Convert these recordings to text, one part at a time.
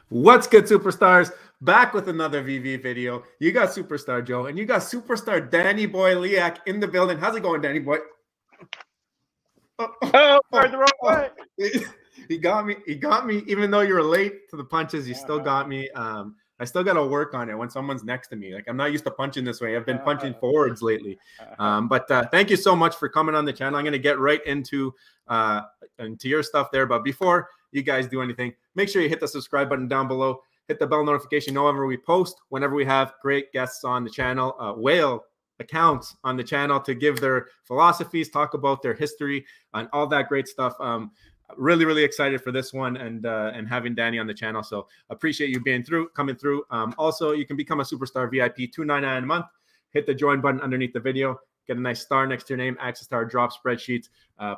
What's good, superstars? Back with another VV video. You got Superstar Joe and you got Superstar Danny Boy Liak in the building. How's it going, Danny Boy? The wrong way. He got me. He got me. Even though you were late to the punches, you still got me. I still got to work on it when someone's next to me. Like, I'm not used to punching this way. I've been punching forwards lately. But thank you so much for coming on the channel. I'm going to get right into your stuff there. But before you guys do anything, make sure you hit the subscribe button down below. Hit the bell notification whenever we post, whenever we have great guests on the channel, whale accounts on the channel to give their philosophies, talk about their history, and all that great stuff. Really excited for this one and having Danny on the channel. So appreciate you coming through. Also, you can become a Superstar VIP, $2.99 a month. Hit the join button underneath the video. Get a nice star next to your name, access to our drop spreadsheets,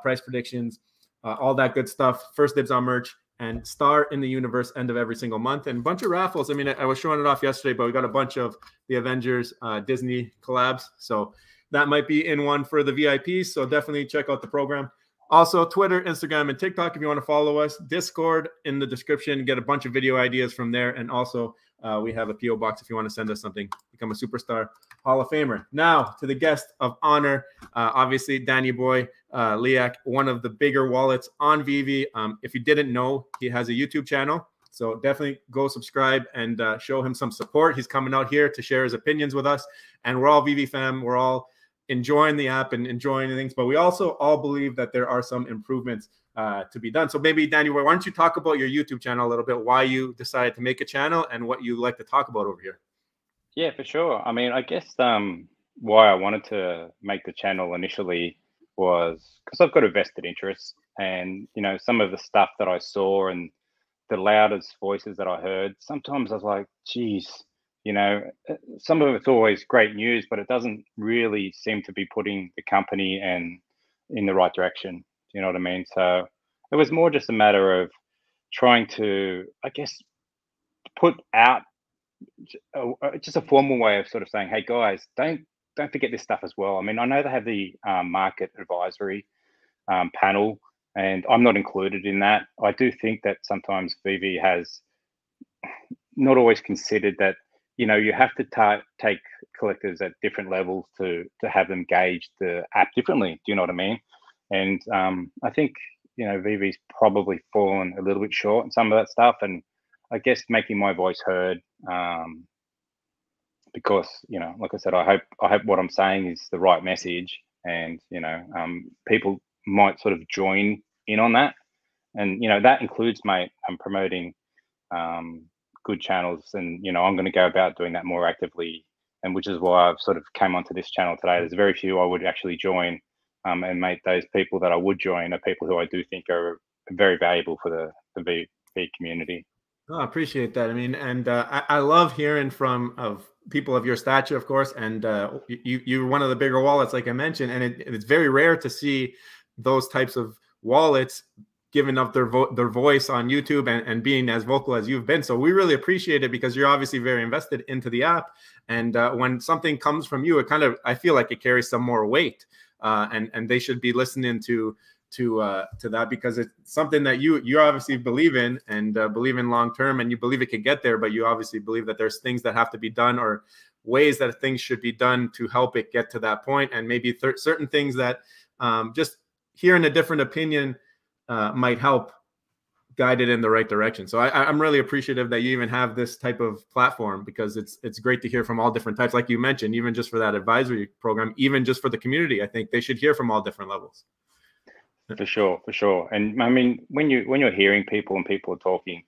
price predictions, all that good stuff. First dibs on merch and star in the universe end of every single month, and a bunch of raffles. I mean, I was showing it off yesterday, but we got a bunch of the Avengers Disney collabs. So that might be in one for the VIPs. So definitely check out the program. Also, Twitter, Instagram, and TikTok if you want to follow us. Discord in the description. Get a bunch of video ideas from there. And also, we have a P.O. box if you want to send us something. Become a Superstar Hall of Famer. Now, to the guest of honor, obviously, Danny Boy Liak, one of the bigger wallets on VV. If you didn't know, he has a YouTube channel. So definitely go subscribe and show him some support. He's coming out here to share his opinions with us. And we're all VV fam. We're all enjoying the app and enjoying things, but we also all believe that there are some improvements to be done. So maybe, Danny, why don't you talk about your YouTube channel a little bit, why you decided to make a channel and what you like to talk about over here? Yeah, for sure. I mean, I guess why I wanted to make the channel initially was because I've got a vested interest, and you know, some of the stuff that I saw and the loudest voices that I heard, sometimes I was like, geez, you know, some of it's always great news, but it doesn't really seem to be putting the company and in the right direction. Do you know what I mean? So it was more just a matter of trying to, I guess, put out just a formal way of sort of saying, hey guys, don't forget this stuff as well. I mean, I know they have the market advisory panel, and I'm not included in that. I do think that sometimes VV has not always considered that, you know, you have to take collectors at different levels to have them gauge the app differently. Do you know what I mean? And I think, you know, VV's probably fallen a little bit short in some of that stuff, and I guess making my voice heard, because, you know, like I said, I hope what I'm saying is the right message, and you know, people might sort of join in on that, and you know, that includes promoting good channels, and you know, I'm going to go about doing that more actively, and which is why I've sort of came onto this channel today. There's very few I would actually join, and make those people that I would join are people who I do think are very valuable for the V community. Oh, I appreciate that. I mean, and I love hearing from people of your stature, of course, and you're one of the bigger wallets, like I mentioned, and it's very rare to see those types of wallets giving up their voice on YouTube and being as vocal as you've been. So we really appreciate it because you're obviously very invested into the app. And when something comes from you, I feel like it carries some more weight, and they should be listening to that, because it's something that you obviously believe in and believe in long term, and you believe it could get there, but you obviously believe that there's things that have to be done or ways that things should be done to help it get to that point, and maybe certain things that just hearing a different opinion might help guide it in the right direction. So I'm really appreciative that you even have this type of platform, because it's great to hear from all different types, like you mentioned, even just for that advisory program, even just for the community. I think they should hear from all different levels. For sure. And I mean, when you're hearing people and people are talking,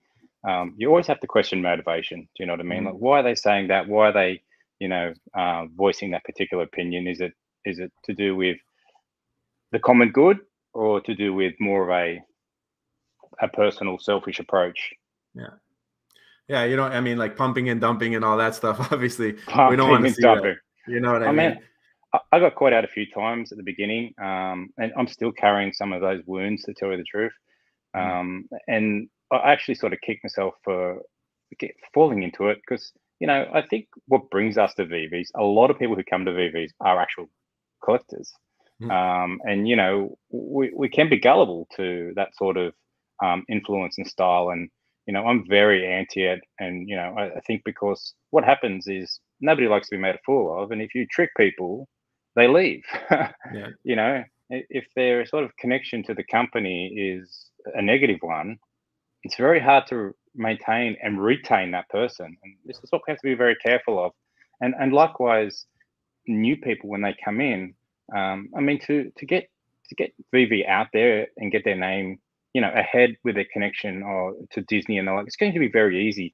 you always have to question motivation. Do you know what I mean? Like, why are they saying that? Why are they, you know, voicing that particular opinion? Is it to do with the common good, or to do with more of a personal selfish approach? Yeah, you know, I mean, like pumping and dumping and all that stuff. Obviously, we don't want to see that. You know what I mean? I got caught out a few times at the beginning, and I'm still carrying some of those wounds, to tell you the truth. And I actually sort of kicked myself for falling into it, because, you know, I think what brings us to VVs, a lot of people who come to VVs are actual collectors. And, you know, we can be gullible to that sort of influence and style. And, I'm very anti it. And, I think because what happens is nobody likes to be made a fool of. And if you trick people, they leave. Yeah. If their sort of connection to the company is a negative one, it's very hard to maintain and retain that person. And this is what we have to be very careful of. And likewise, new people when they come in, I mean, to get VV out there and get their name, ahead with their connection or to Disney and all, it's going to be very easy.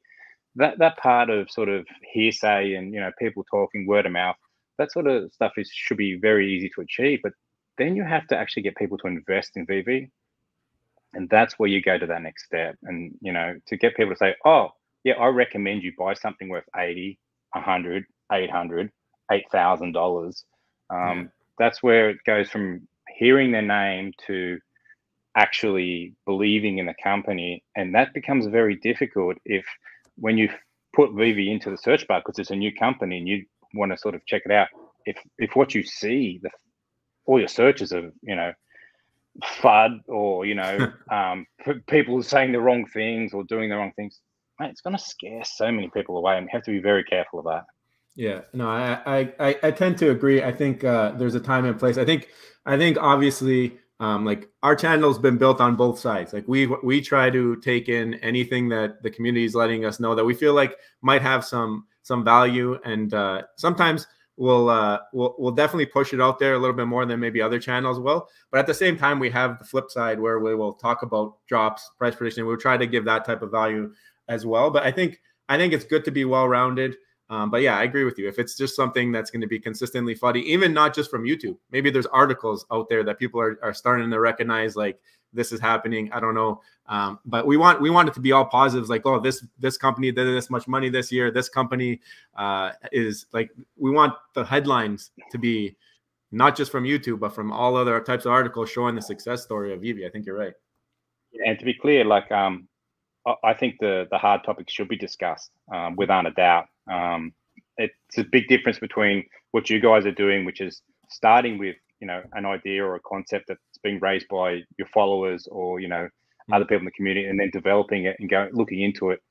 That part of sort of hearsay and people talking word of mouth, that sort of stuff should be very easy to achieve. But then you have to actually get people to invest in VV, and that's where you go to that next step. And to get people to say, oh yeah, I recommend you buy something worth 80, 100, 800, $8,000. That's where it goes from hearing their name to actually believing in the company. And that becomes very difficult when you put VV into the search bar, because it's a new company and you want to sort of check it out. If what you see, all your searches are, FUD or, people saying the wrong things or doing the wrong things, mate, it's going to scare so many people away, and we have to be very careful of that. Yeah, no, I tend to agree. I think there's a time and place. I think obviously, like our channel's been built on both sides. Like we try to take in anything that the community is letting us know that we feel like might have some value, and sometimes we'll definitely push it out there a little bit more than maybe other channels will. But at the same time, we have the flip side where we will talk about drops, price prediction. We'll try to give that type of value as well. But I think it's good to be well-rounded. But yeah, I agree with you. If it's just something that's going to be consistently funny, even not just from YouTube, maybe there's articles out there that people are starting to recognize, like this is happening. I don't know. But we want it to be all positives. Like, oh, this company did this much money this year. This company is like, we want the headlines to be not just from YouTube, but from all other types of articles showing the success story of VV. I think you're right. And to be clear, like, I think the hard topics should be discussed without a doubt. It's a big difference between what you guys are doing, which is starting with an idea or a concept that's being raised by your followers or other people in the community, and then developing it and looking into it.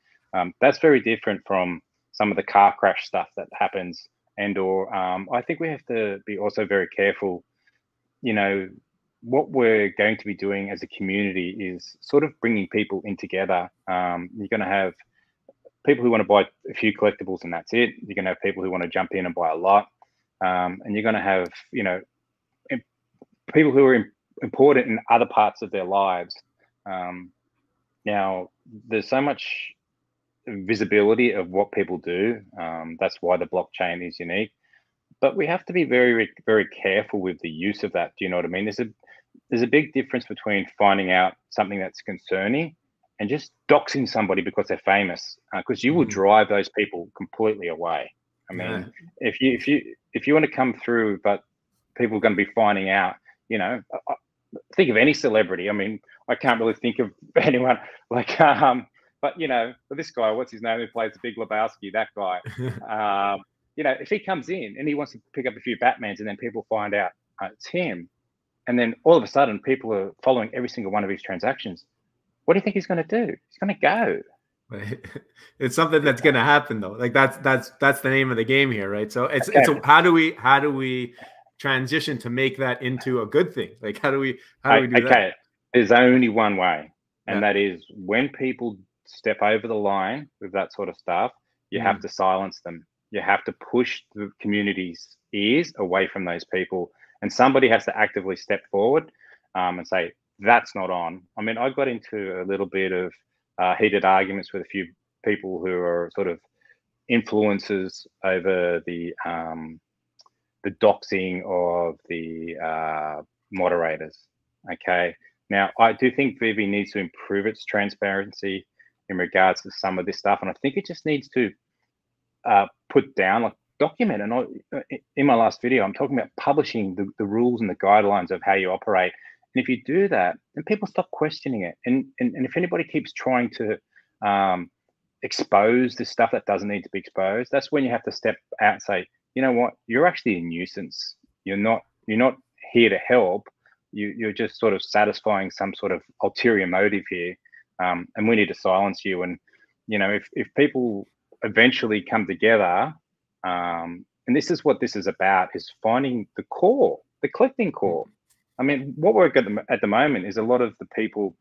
That's very different from some of the car crash stuff that happens. Or I think we have to be also very careful. What we're going to be doing as a community is sort of bringing people in together. You're going to have people who want to buy a few collectibles and that's it. You're going to have people who want to jump in and buy a lot. And you're going to have, people who are important in other parts of their lives. Now, there's so much visibility of what people do. That's why the blockchain is unique. But we have to be very, very careful with the use of that. Do you know what I mean? There's a big difference between finding out something that's concerning and just doxing somebody because they're famous, because you will drive those people completely away. I mean, if you want to come through, but people are going to be finding out, think of any celebrity. I mean, I can't really think of anyone like, but this guy, what's his name? Who plays the Big Lebowski? That guy. If he comes in and he wants to pick up a few Batmans, and then people find out it's him, and then all of a sudden people are following every single one of his transactions, what do you think he's going to do? He's going to go. It's something that's going to happen though. Like that's the name of the game here, right? So it's how do we transition to make that into a good thing? Like how do we do that? Okay, there's only one way, and that is when people step over the line with that sort of stuff, you have to silence them. You have to push the community's ears away from those people, and somebody has to actively step forward and say, that's not on. I mean, I got into a little bit of heated arguments with a few people who are sort of influencers over the doxing of the moderators. Okay. Now, I do think VV needs to improve its transparency in regards to some of this stuff. And I think it just needs to put down, like, document. And in my last video, I'm talking about publishing the rules and the guidelines of how you operate. And if you do that, then people stop questioning it. And if anybody keeps trying to expose this stuff that doesn't need to be exposed, that's when you have to step out and say, you know what, you're actually a nuisance. You're not here to help. You're just sort of satisfying some sort of ulterior motive here. and we need to silence you. And you know, if people eventually come together, and this is what this is about, is finding the core, the collecting core. I mean, what we're at the moment is a lot of the people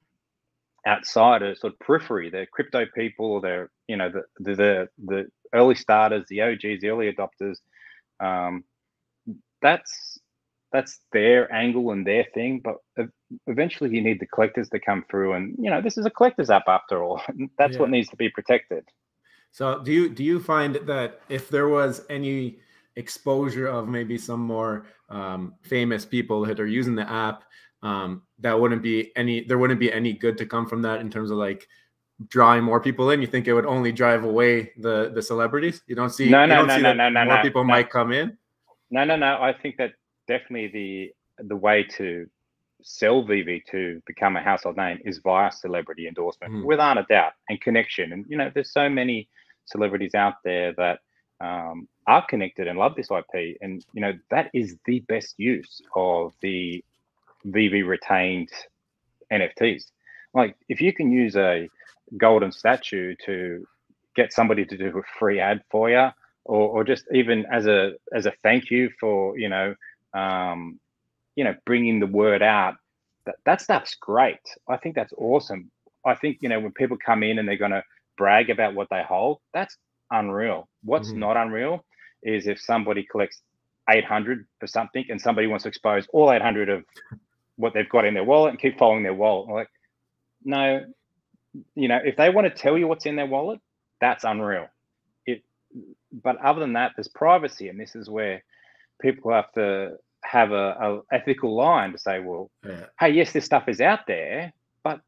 outside are sort of periphery. They're crypto people, or they're, you know, the early starters, the OGs, the early adopters. That's their angle and their thing. But eventually you need the collectors to come through, and you know, this is a collectors app after all. That's what needs to be protected. So do you find that if there was any exposure of maybe some more famous people that are using the app, there wouldn't be any good to come from that in terms of like drawing more people in? You think it would only drive away the celebrities? You don't see more people might come in? No. I think that definitely the way to sell VV to become a household name is via celebrity endorsement, without a doubt, and connection. And you know, there's so many celebrities out there that are connected and love this IP, and you know, that is the best use of the VV retained NFTs. Like, if you can use a golden statue to get somebody to do a free ad for you, or just even as a thank you for, you know, bringing the word out, that stuff's great. I think that's awesome. I think, you know, when people come in and they're going to brag about what they hold, that's unreal. What's not unreal is if somebody collects 800 for something and somebody wants to expose all 800 of what they've got in their wallet and keep following their wallet. Like, no, you know, if they want to tell you what's in their wallet, that's unreal. But other than that, there's privacy, and this is where people have to have a ethical line to say, well, hey, yes, this stuff is out there, but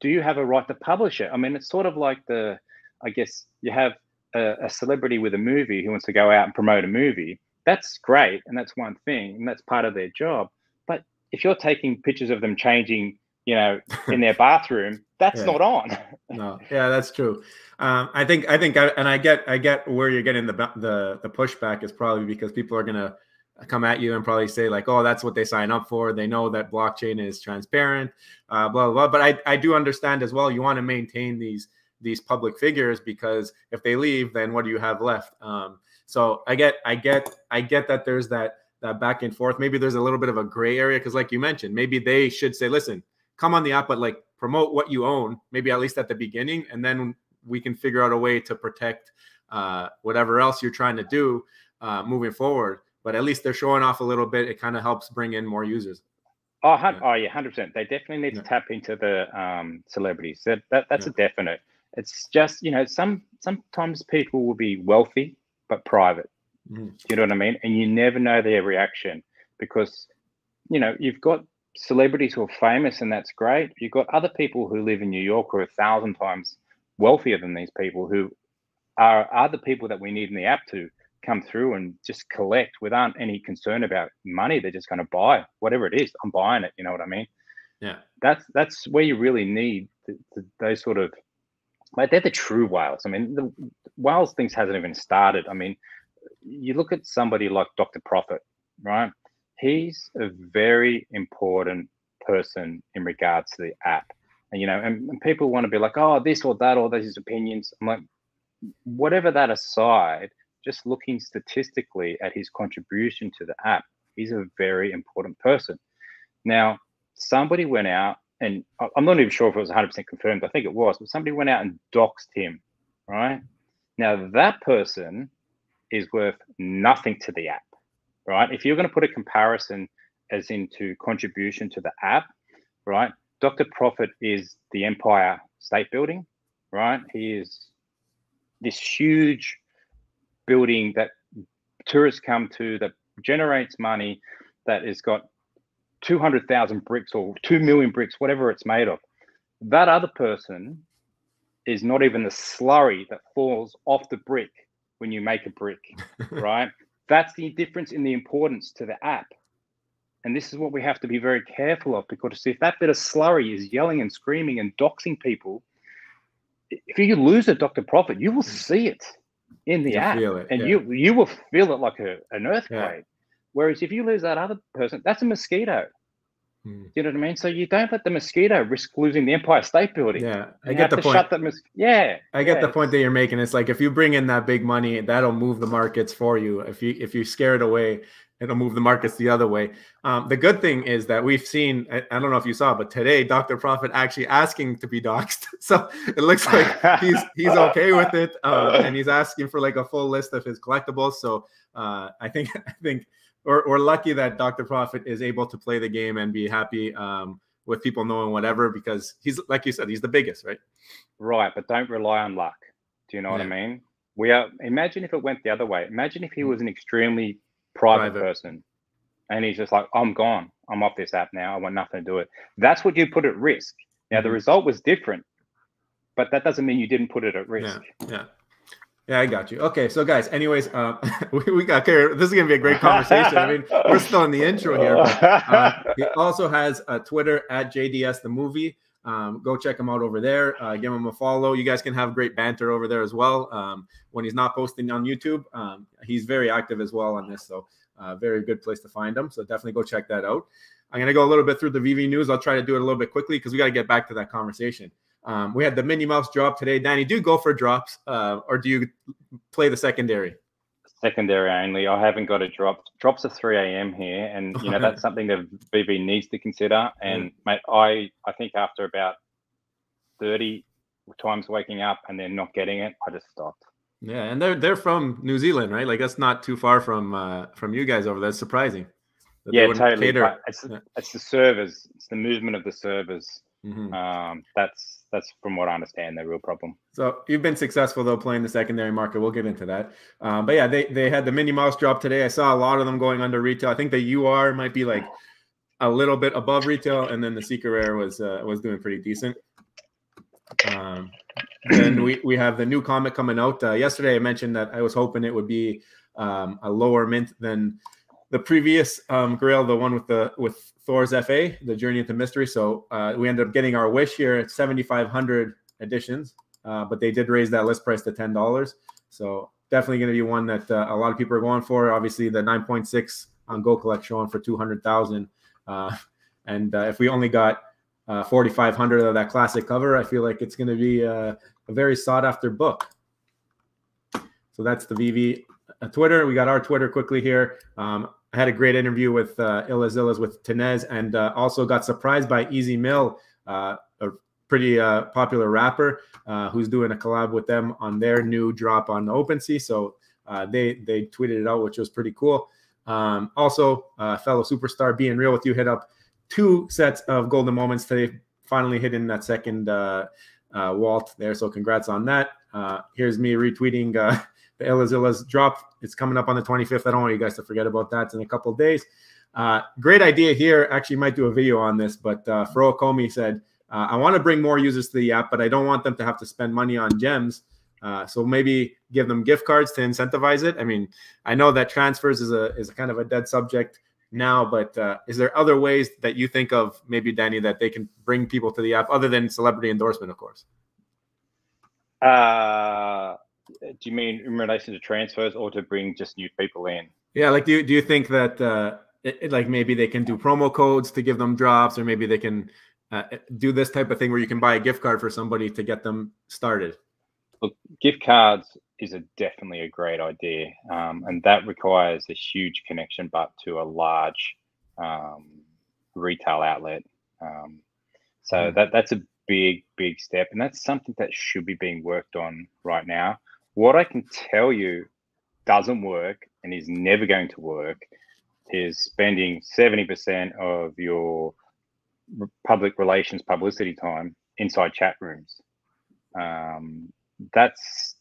do you have a right to publish it? I mean, it's sort of like I guess you have a celebrity with a movie who wants to go out and promote a movie. That's great, and that's one thing, and that's part of their job. But if you're taking pictures of them changing, you know, in their bathroom, that's not on. No, that's true. I think, and I get where you're getting the pushback is probably because people are gonna come at you and probably say like, oh, that's what they sign up for. They know that blockchain is transparent, blah blah blah. But I do understand as well. You want to maintain these public figures, because if they leave, then what do you have left? So I get that there's that back and forth. Maybe there's a little bit of a gray area, because like you mentioned, maybe they should say, listen, come on the app, but like promote what you own, maybe at least at the beginning, and then we can figure out a way to protect whatever else you're trying to do moving forward. But at least they're showing off a little bit. It kind of helps bring in more users. Oh yeah, 100%. They definitely need to tap into the celebrities. That's a definite. It's just, you know, sometimes people will be wealthy but private. You know what I mean? And you never know their reaction, because, you know, you've got celebrities who are famous, and that's great. You've got other people who live in New York who are 1,000 times wealthier than these people, who are the people that we need in the app to come through and just collect without any concern about money. They're just going to buy whatever it is. I'm buying it. You know what I mean? Yeah. That's where you really need those sort of, like, they're the true whales. I mean, the whales things hasn't even started. I mean, you look at somebody like Dr. Profit, right? He's a very important person in regards to the app. And, you know, and people want to be like, oh, this or that, or these opinions. I'm like, whatever that aside, just looking statistically at his contribution to the app, he's a very important person. Now, somebody went out, and I'm not even sure if it was 100% confirmed. I think it was, but somebody went out and doxed him, right? Now, that person is worth nothing to the app, right? If you're going to put a comparison as into contribution to the app, right? Dr. Profit is the Empire State Building, right? He is this huge building that tourists come to, that generates money, that has got 200,000 bricks or 2 million bricks, whatever it's made of. That other person is not even the slurry that falls off the brick when you make a brick, right? That's the difference in the importance to the app. And this is what we have to be very careful of, because if that bit of slurry is yelling and screaming and doxing people, if you lose a Dr. Profit, you will see it in the app, and you will feel it like an earthquake. Whereas if you lose that other person, that's a mosquito. You know what I mean? So you don't let the mosquito risk losing the Empire State Building. Yeah, I get the point. I get the point that you're making. It's like if you bring in that big money, that'll move the markets for you. If you scare it away, it'll move the markets the other way. The good thing is that we've seen, I don't know if you saw, but today Dr. Profit actually asking to be doxxed. So it looks like he's okay with it, and he's asking for like a full list of his collectibles. So I think we're lucky that Dr. Profit is able to play the game and be happy with people knowing whatever, because he's, like you said, he's the biggest, right? Right, but don't rely on luck. Do you know what I mean? Imagine if it went the other way. Imagine if he was an extremely private person and he's just like, I'm gone. I'm off this app now. I want nothing to do it. That's what you put at risk. Now, the result was different, but that doesn't mean you didn't put it at risk. Yeah, I got you. Okay, so guys, anyways, we got carried. This is gonna be a great conversation. I mean, we're still in the intro here. But, he also has a Twitter at JDS the movie. Go check him out over there. Give him a follow. You guys can have great banter over there as well. When he's not posting on YouTube, he's very active as well on this. So very good place to find him. So definitely go check that out. I'm gonna go a little bit through the VV news. I'll try to do it a little bit quickly because we got to get back to that conversation. We had the Minnie Mouse drop today. Danny, do you go for drops or do you play the secondary? Secondary only. I haven't got a drop. Drops are 3 a.m. here, and you know that's something that VV needs to consider. And mate, I think after about 30 times waking up and then not getting it, I just stopped. Yeah, and they're from New Zealand, right? Like that's not too far from you guys over there. That's surprising. Yeah, totally. It's the servers. It's the movement of the servers. That's from what I understand the real problem. So you've been successful though playing the secondary market. We'll get into that. But yeah, they had the Minnie Mouse drop today. I saw a lot of them going under retail. I think the UR might be like a little bit above retail, and then the Secret Rare was doing pretty decent. Then we have the new comic coming out. Yesterday I mentioned that I was hoping it would be a lower mint than the previous Grail, the one with Thor's FA, the Journey into Mystery. So we ended up getting our wish here at 7,500 editions, but they did raise that list price to $10. So definitely going to be one that a lot of people are going for. Obviously, the 9.6 on Go Collect showing for 200,000, and if we only got 4,500 of that classic cover, I feel like it's going to be a very sought after book. So that's the VV Twitter. We got our Twitter quickly here. I had a great interview with Illazillas with Tenez, and also got surprised by Easy Mill, a pretty popular rapper who's doing a collab with them on their new drop on OpenSea. So they tweeted it out, which was pretty cool. Also, fellow superstar Being Real with You hit up 2 sets of golden moments today, finally hitting that second Walt there. So congrats on that. Here's me retweeting the Illazillas drop. It's coming up on the 25th. I don't want you guys to forget about that. It's in a couple of days. Great idea here. Actually, might do a video on this, but Fro Komi said, I want to bring more users to the app, but I don't want them to have to spend money on gems. So maybe give them gift cards to incentivize it. I mean, I know that transfers is a kind of a dead subject now, but is there other ways that you think of, maybe Danny, that they can bring people to the app other than celebrity endorsement, of course? Do you mean in relation to transfers or to bring just new people in? Yeah, like do you think that like maybe they can do promo codes to give them drops, or maybe they can do this type of thing where you can buy a gift card for somebody to get them started? Look, gift cards is definitely a great idea, and that requires a huge connection, but to a large retail outlet. So that's a big step, and that's something that should be being worked on right now. What I can tell you doesn't work and is never going to work is spending 70% of your public relations publicity time inside chat rooms. That's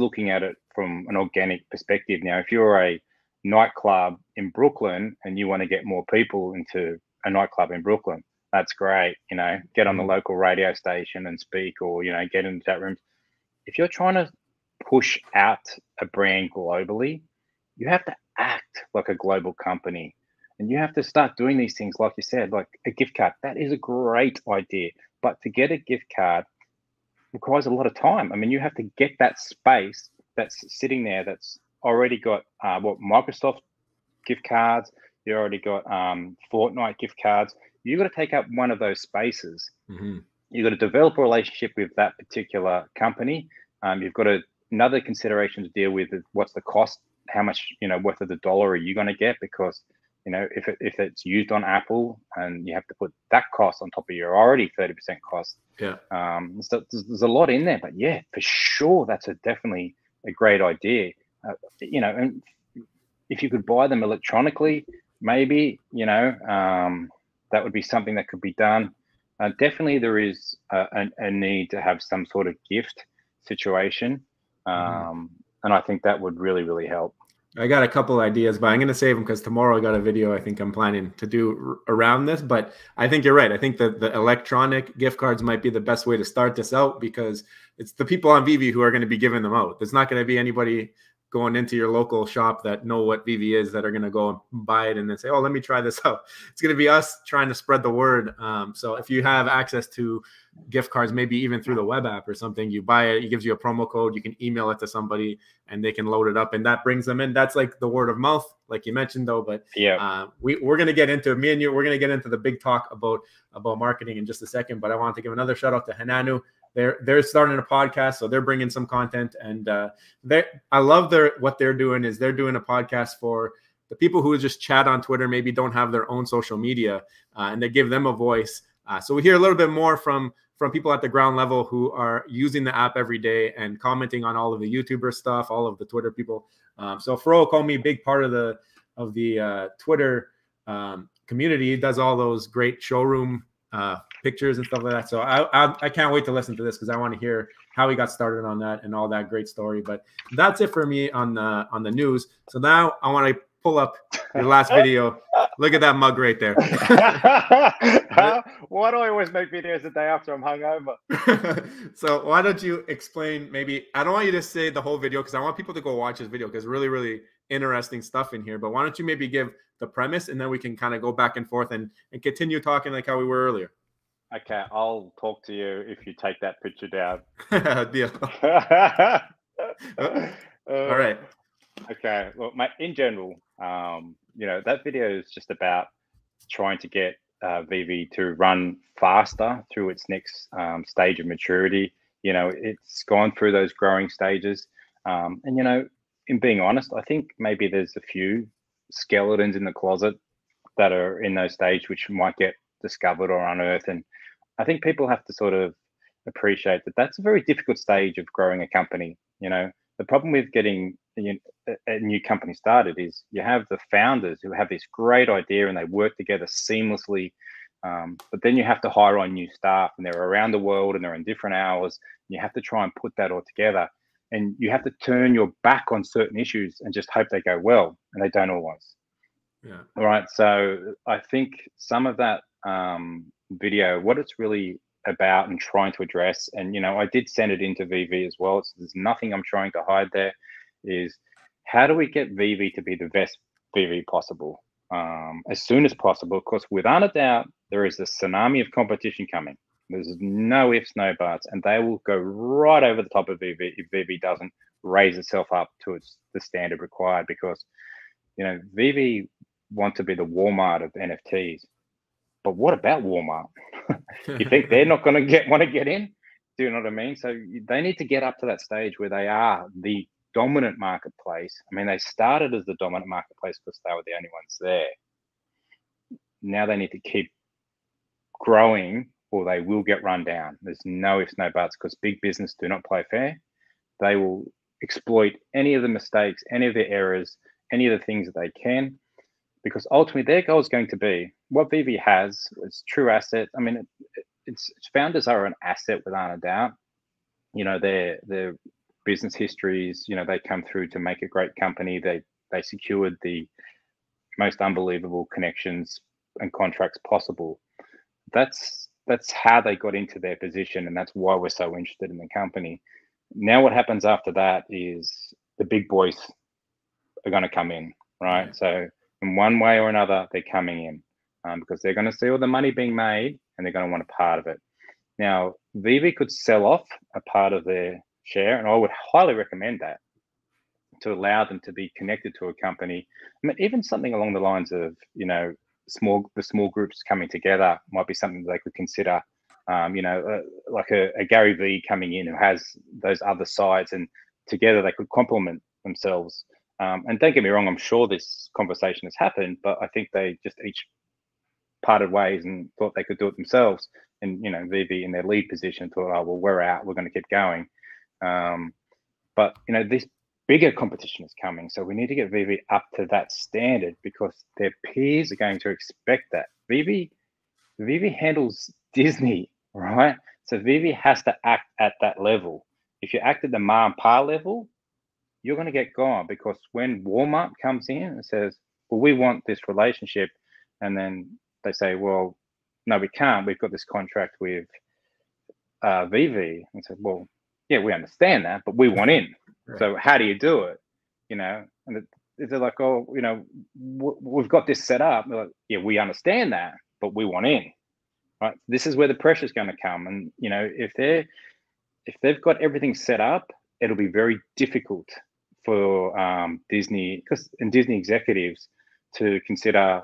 looking at it from an organic perspective. Now, if you're a nightclub in Brooklyn and you want to get more people into a nightclub in Brooklyn, that's great. You know, get on the local radio station and speak, or, you know, get in the chat rooms. If you're trying to push out a brand globally, you have to act like a global company, and you have to start doing these things, like you said, like a gift card. That is a great idea, but to get a gift card requires a lot of time. I mean, you have to get that space that's sitting there that's already got Microsoft gift cards. You already got Fortnite gift cards. you got to take up one of those spaces. Mm-hmm. You've got to develop a relationship with that particular company. You've got another consideration to deal with is what's the cost, how much, worth of the dollar are you going to get? Because, if it's used on Apple and you have to put that cost on top of your already 30% cost. Yeah. So there's a lot in there, but yeah, for sure, that's definitely a great idea. And if you could buy them electronically, maybe, that would be something that could be done. Definitely there is a need to have some sort of gift situation. And I think that would really, really help. I got a couple ideas, but I'm going to save them because tomorrow I got a video I think I'm planning to do around this. But I think you're right. I think that the electronic gift cards might be the best way to start this out, because it's the people on VeVe who are going to be giving them out. There's not going to be anybody going into your local shop that know what VeVe is that are going to go and buy it and then say, oh, let me try this out. It's going to be us trying to spread the word. So if you have access to gift cards, maybe even through the web app or something, you buy it, it gives you a promo code, you can email it to somebody and they can load it up and that brings them in. That's like the word of mouth, like you mentioned though. But yeah, we're going to get into, me and you, we're going to get into the big talk about marketing in just a second. But I want to give another shout out to Hananu. They're starting a podcast, so they're bringing some content, and I love what they're doing. Is they're doing a podcast for the people who just chat on Twitter, maybe don't have their own social media, and they give them a voice. So we hear a little bit more from people at the ground level who are using the app every day and commenting on all of the YouTuber stuff, all of the Twitter people. So Fro Comey, big part of the Twitter community, does all those great showroom pictures and stuff like that. So I can't wait to listen to this because I want to hear how he got started on that and all that great story. But that's it for me on the news. So now I want to pull up your last video. Look at that mug right there. Why do I always make videos the day after I'm hungover? So why don't you explain, maybe, I don't want you to say the whole video because I want people to go watch this video because really, really interesting stuff in here. But why don't you maybe give the premise and then we can kind of go back and forth and continue talking like how we were earlier. Okay, I'll talk to you if you take that picture down. Deal. All right. Okay. Well, in general, that video is just about trying to get VeVe to run faster through its next stage of maturity. It's gone through those growing stages. And, in being honest, I think maybe there's a few skeletons in the closet that are in those stages which might get discovered or unearthed. And I think people have to sort of appreciate that that's a very difficult stage of growing a company. The problem with getting a new company started is you have the founders who have this great idea and they work together seamlessly. But then you have to hire on new staff and they're around the world and they're in different hours. And you have to try and put that all together. And you have to turn your back on certain issues and just hope they go well, and they don't always. Yeah. All right. So I think some of that video, what it's really about and trying to address, and I did send it into VeVe as well. So there's nothing I'm trying to hide there. Is how do we get VeVe to be the best VeVe possible as soon as possible? Of course, without a doubt, there is a tsunami of competition coming. There's no ifs, no buts, and they will go right over the top of VeVe if VeVe doesn't raise itself up to the standard required. Because VeVe want to be the Walmart of NFTs, but what about Walmart? You think they're not going to want to get in? Do you know what I mean? So they need to get up to that stage where they are the dominant marketplace. I mean, they started as the dominant marketplace because they were the only ones there. Now they need to keep growing or they will get run down. There's no ifs, no buts, because big business do not play fair. They will exploit any of the mistakes, any of the errors, any of the things that they can, because ultimately their goal is going to be what VeVe has. It's true asset. I mean, its founders are an asset without a doubt. Their business histories, they come through to make a great company. They secured the most unbelievable connections and contracts possible. That's how they got into their position, and that's why we're so interested in the company. Now what happens after that is the big boys are going to come in, right? So in one way or another, they're coming in because they're going to see all the money being made and they're going to want a part of it. Now, VeVe could sell off a part of their share, and I would highly recommend that, to allow them to be connected to a company. I mean, even something along the lines of, the small groups coming together might be something they could consider. Like a Gary Vee coming in who has those other sides, and together they could complement themselves. And don't get me wrong, I'm sure this conversation has happened, but I think they just each parted ways and thought they could do it themselves. And, Vivi in their lead position thought, oh, well, we're out, we're going to keep going. But, this bigger competition is coming. So we need to get Vivi up to that standard because their peers are going to expect that. Vivi handles Disney, right? So Vivi has to act at that level. If you act at the Ma and Pa level, you're going to get gone, because when Walmart comes in and says, well, we want this relationship, and then they say, well, no, we can't. We've got this contract with Vivi. And said, well, yeah, we understand that, but we want in. Right. So how do you do it? And they're like, oh, we've got this set up. They're like, yeah, we understand that, but we want in. Right? This is where the pressure is going to come. And, if they've got everything set up, it'll be very difficult for Disney and Disney executives to consider,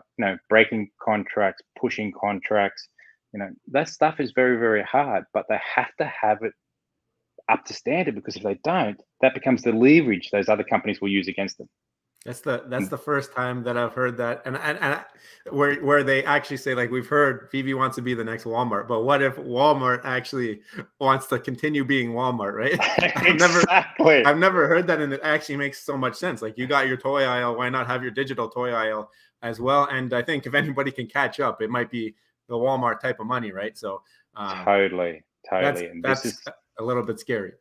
breaking contracts, pushing contracts. That stuff is very, very hard, but they have to have it up to standard, because if they don't, that becomes the leverage those other companies will use against them. That's the first time that I've heard that, and where they actually say, like, we've heard Vivi wants to be the next Walmart, but what if Walmart actually wants to continue being Walmart, right? Exactly. I've never heard that, and it actually makes so much sense. Like, you got your toy aisle, why not have your digital toy aisle as well? And I think if anybody can catch up, it might be the Walmart type of money, right? So totally. That's a little bit scary.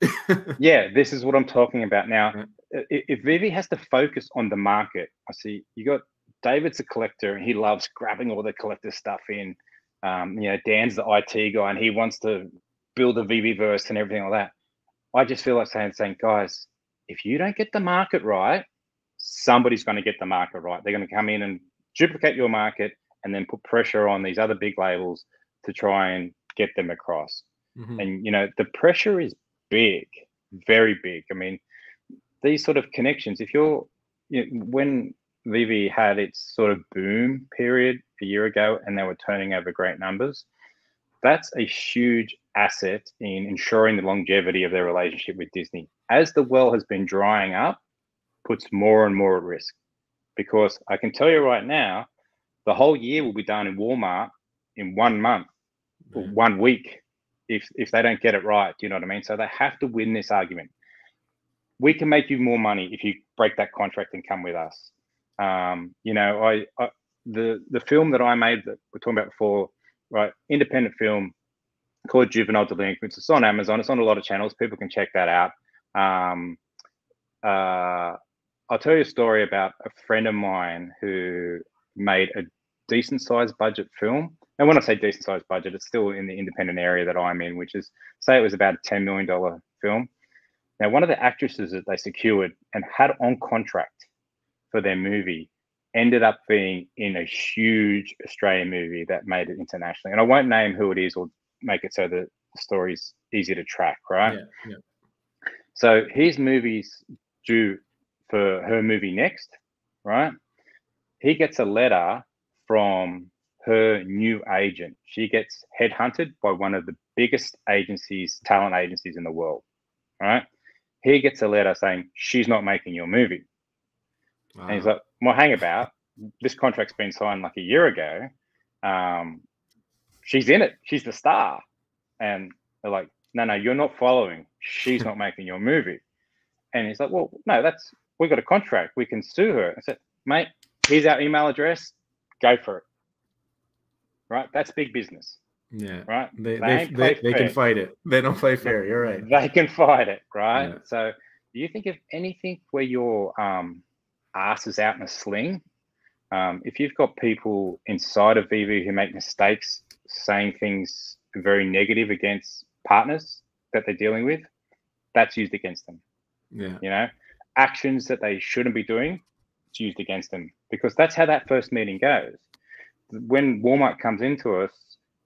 Yeah, this is what I'm talking about now. Yeah. If Vivi has to focus on the market, I see you got David's a collector and he loves grabbing all the collector stuff in. Dan's the IT guy and he wants to build a Viviverse and everything like that. I just feel like saying, guys, if you don't get the market right, somebody's going to get the market right. They're going to come in and duplicate your market and then put pressure on these other big labels to try and get them across. Mm-hmm. And, the pressure is big, very big. I mean, these sort of connections, when Vivi had its sort of boom period a year ago and they were turning over great numbers, that's a huge asset in ensuring the longevity of their relationship with Disney. As the well has been drying up, puts more and more at risk, because I can tell you right now, the whole year will be done in Walmart in 1 month or 1 week if they don't get it right. Do you know what I mean? So they have to win this argument. We can make you more money if you break that contract and come with us. The film that I made that we're talking about before, right? Independent film called Juvenile Delinquents. It's on Amazon. It's on a lot of channels. People can check that out. I'll tell you a story about a friend of mine who made a decent sized budget film. And when I say decent sized budget, it's still in the independent area that I'm in, which is, say it was about a $10 million film. Now, one of the actresses that they secured and had on contract for their movie ended up being in a huge Australian movie that made it internationally. And I won't name who it is or make it so that the story's easy to track, right? Yeah. So his movie's due for her movie next, right? He gets a letter from her new agent. She gets headhunted by one of the biggest talent agencies in the world, right? He gets a letter saying, she's not making your movie. Wow. And he's like, well, hang about. This contract's been signed like a year ago. She's in it. She's the star. And they're like, no, you're not following. She's not making your movie. And he's like, well, no, we've got a contract. We can sue her. I said, mate, here's our email address. Go for it. Right? That's big business. Yeah. Right. They can fight it. They don't play fair. You're right. They can fight it. Right. Yeah. So do you think of anything where your ass is out in a sling? If you've got people inside of Vivi who make mistakes, saying things very negative against partners that they're dealing with, that's used against them. Yeah. Actions that they shouldn't be doing, it's used against them, because that's how that first meeting goes. When Walmart comes into us,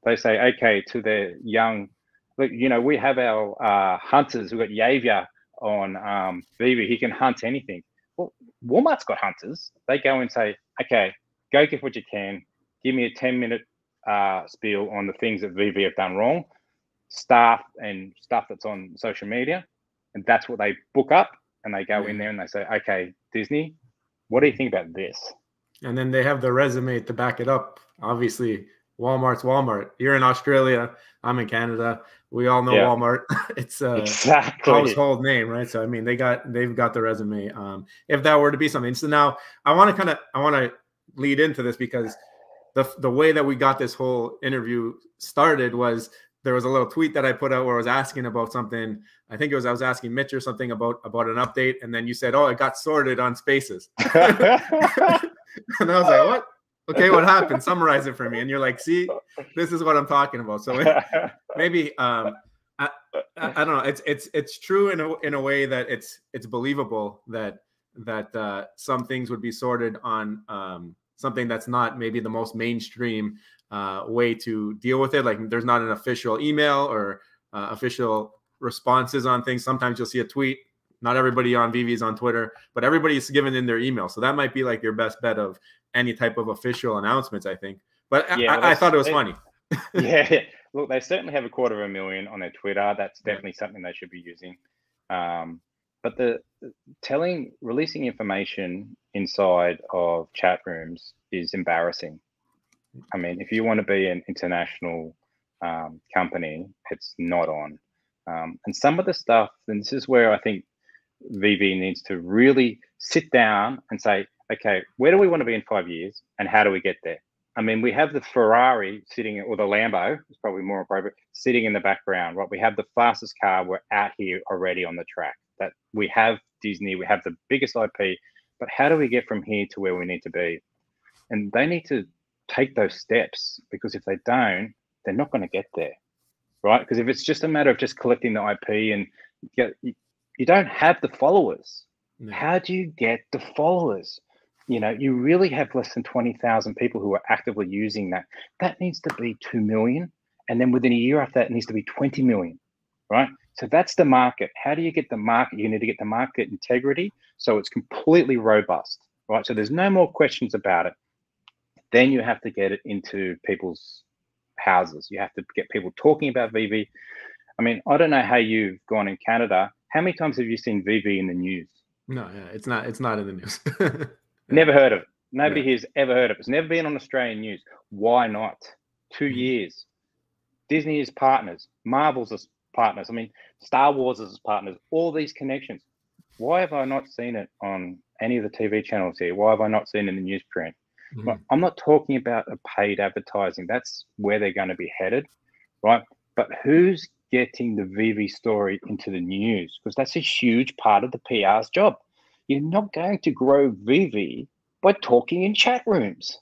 they say, okay, to their young, look, we have our hunters. We've got Yavia on Vivi. He can hunt anything. Well, Walmart's got hunters. They go and say, okay, go get what you can. give me a 10-minute spiel on the things that VV have done wrong, staff and stuff that's on social media. And that's what they book up, and they go in there and they say, okay, Disney, what do you think about this? And then they have the resume to back it up. Obviously, Walmart's Walmart. You're in Australia. I'm in Canada. We all know Walmart. It's a household name, right? So I mean, they've got the resume. If that were to be something, so now I want to lead into this, because the way that we got this whole interview started was there was a little tweet that I put out where I was asking about something. I think I was asking Mitch or something about an update, and then you said, "Oh, it got sorted on Spaces." And I was like, "What? Okay, what happened? Summarize it for me." And you're like, "See, this is what I'm talking about." So maybe I don't know. It's true in a way that it's believable that some things would be sorted on something that's not maybe the most mainstream way to deal with it. Like there's not an official email or official responses on things. Sometimes you'll see a tweet. Not everybody on VV is on Twitter, but everybody's given in their email. So that might be like your best bet of any type of official announcements, I think. But I thought it was funny. Yeah. Look, they certainly have 250,000 on their Twitter. That's definitely something they should be using. But releasing information inside of chat rooms is embarrassing. I mean, if you want to be an international company, it's not on. And some of the stuff, and this is where I think VV needs to really sit down and say, okay, where do we want to be in 5 years and how do we get there? I mean, we have the Ferrari sitting, or the Lambo, it's probably more appropriate, sitting in the background, right? We have the fastest car. We're out here already on the track. That we have Disney, we have the biggest IP, but how do we get from here to where we need to be? And they need to take those steps, because if they don't, they're not going to get there, right? Because if it's just a matter of just collecting the IP and you don't have the followers. No. How do you get the followers? You know, you really have less than 20,000 people who are actively using that. That needs to be 2 million. And then within a year after that, it needs to be 20 million, right? So that's the market. How do you get the market? You need to get the market integrity so it's completely robust, right? So there's no more questions about it. Then you have to get it into people's houses. You have to get people talking about VV. I mean, I don't know how you've gone in Canada. How many times have you seen VV in the news? No, yeah, it's not in the news. Never heard of it. Nobody here's ever heard of it. It's never been on Australian news. Why not? 2 years. Disney is partners. Marvel's as partners. I mean, Star Wars is partners. All these connections. Why have I not seen it on any of the TV channels here? Why have I not seen it in the newsprint? Well, I'm not talking about a paid advertising. That's where they're going to be headed, right? But who's getting the VV story into the news? Because that's a huge part of the PR's job. You're not going to grow VV by talking in chat rooms.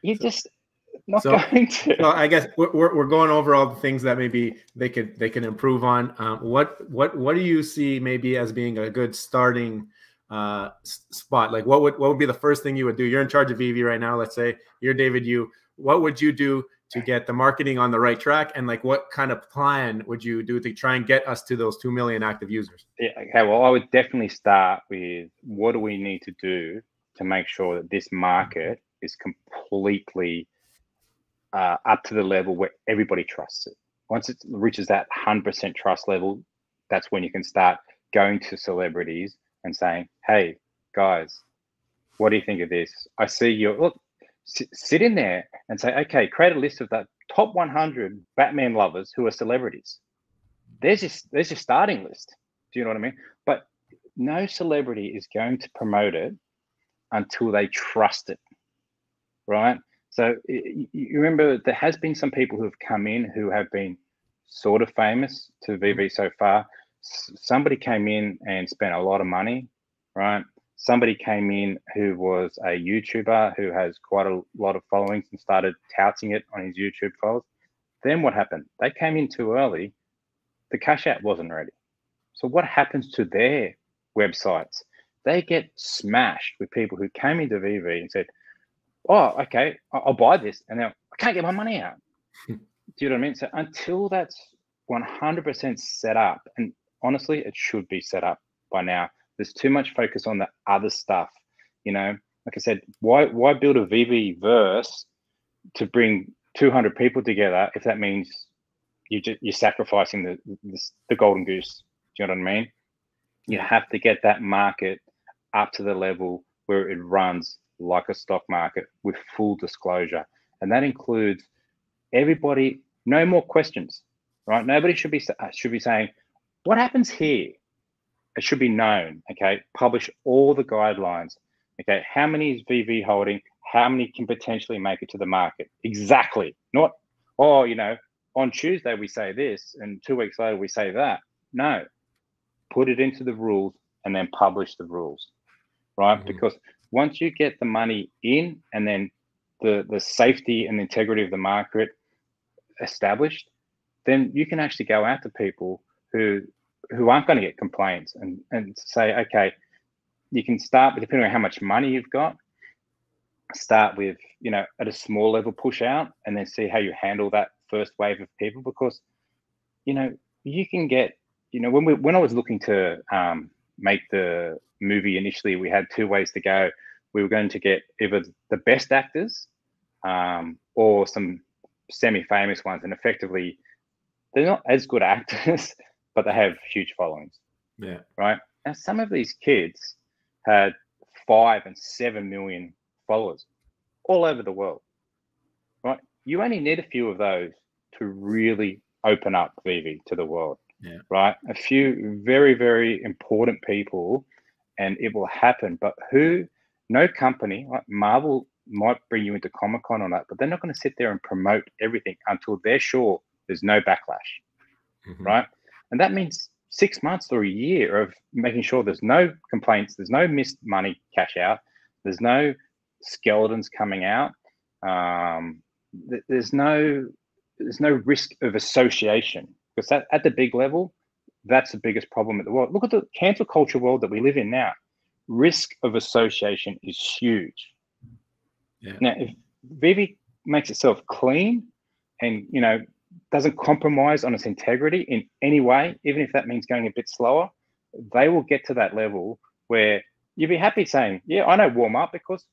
You're just not going to. So I guess we're going over all the things that maybe they can improve on. What do you see maybe as being a good starting spot? Like what would be the first thing you would do? You're in charge of VV right now. Let's say you're David Yu. What would you do to get the marketing on the right track? And like, what kind of plan would you do to try and get us to those 2 million active users? Yeah, okay. Well, I would definitely start with what do we need to do to make sure that this market is completely up to the level where everybody trusts it. Once it reaches that 100% trust level, that's when you can start going to celebrities and saying, hey, guys, what do you think of this? I see you. Look, sit in there and say, okay, create a list of the top 100 Batman lovers who are celebrities. There's your starting list. Do you know what I mean? But no celebrity is going to promote it until they trust it, right? So you remember there has been some people who have come in who have been sort of famous to VV so far. Somebody came in and spent a lot of money, right? Somebody came in who was a YouTuber who has quite a lot of followings and started touting it on his YouTube files. Then what happened? They came in too early. The cash out wasn't ready. So what happens to their websites? They get smashed with people who came into VV and said, oh, okay, I'll buy this. And now I can't get my money out. Do you know what I mean? So until that's 100% set up, and honestly, it should be set up by now. There's too much focus on the other stuff. You know, like I said, why build a VV verse to bring 200 people together if that means you're sacrificing the golden goose? Do you know what I mean? You have to get that market up to the level where it runs like a stock market with full disclosure, and that includes everybody. No more questions, right? Nobody should be saying, what happens here? It should be known. Okay, publish all the guidelines. Okay, how many is VV holding? How many can potentially make it to the market? Exactly. Not, oh, on Tuesday we say this and 2 weeks later we say that. No, put it into the rules and then publish the rules, right? Because once you get the money in and then the safety and integrity of the market established, then you can actually go out to people who aren't going to get complaints and say, okay, you can start with, depending on how much money you've got, start with, at a small level push out and then see how you handle that first wave of people. Because, you can get, when I was looking to make the movie initially, we had 2 ways to go. We were going to get either the best actors or some semi-famous ones, and effectively they're not as good actors, but they have huge followings. Yeah. Right. Now, some of these kids had 5 and 7 million followers all over the world. Right. You only need a few of those to really open up VV to the world. Yeah. Right. A few very, very important people, and it will happen. But no company like Marvel might bring you into Comic-Con on that, but they're not going to sit there and promote everything until they're sure there's no backlash. Right. And that means 6 months or a year of making sure there's no complaints, there's no missed money cash out, there's no skeletons coming out, there's no risk of association, because that at the big level, that's the biggest problem in the world. Look at the cancel culture world that we live in now. Risk of association is huge. Yeah. Now, if VV makes itself clean and doesn't compromise on its integrity in any way, even if that means going a bit slower, they will get to that level where you'd be happy saying, yeah, I know Walmart, because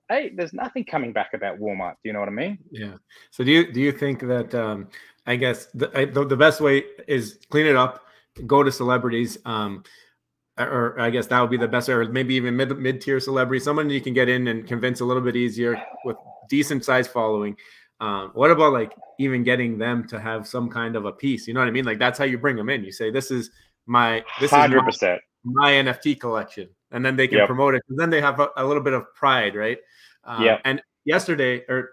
hey, there's nothing coming back about Walmart. Do you know what I mean? Yeah. So do you think that I guess the best way is clean it up, go to celebrities, or I guess that would be the best, or maybe even mid-tier celebrity, someone you can get in and convince a little bit easier with decent sized following. What about like even getting them to have some kind of a piece? You know what I mean? Like that's how you bring them in. You say, this is my 100%. my NFT collection, and then they can promote it. And then they have a little bit of pride, right? And yesterday, or